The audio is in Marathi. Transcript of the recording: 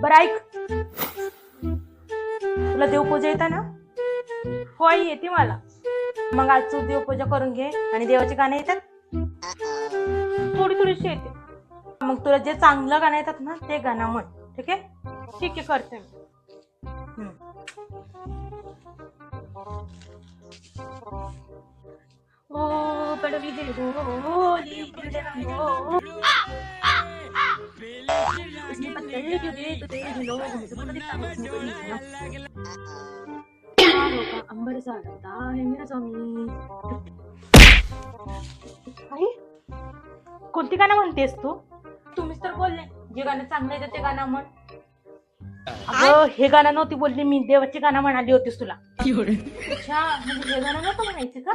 बरं ऐक, तुला देवपूजा येता ना? होय येते मला. मग आज तू देवपूजा करून घे आणि देवाची गाणी येतात थोडी थोडीशी येते. मग तुला जे चांगलं गाणं येतात ना ते गाणं म्हण. ठीक आहे? ठीक आहे, करते मी. ओ पडवी दे होली दे रंगो उसने पत्ते क्यों दे तुझे दिलो मुझे पता दिखता उसने कोई नहीं ना अंबर सा लगता है मेरा स्वामी. आई कोणती गाणं म्हणतेस तू? तुम्हीच तर बोलले जे गाणं चांगलं आहे ते गाणं म्हण. अगं हे गाणं नव्हती बोलली मी, देवाची गाणं म्हणाली होतीस तुला. अच्छा म्हणजे हे गाणं नव्हतं म्हणायचं का?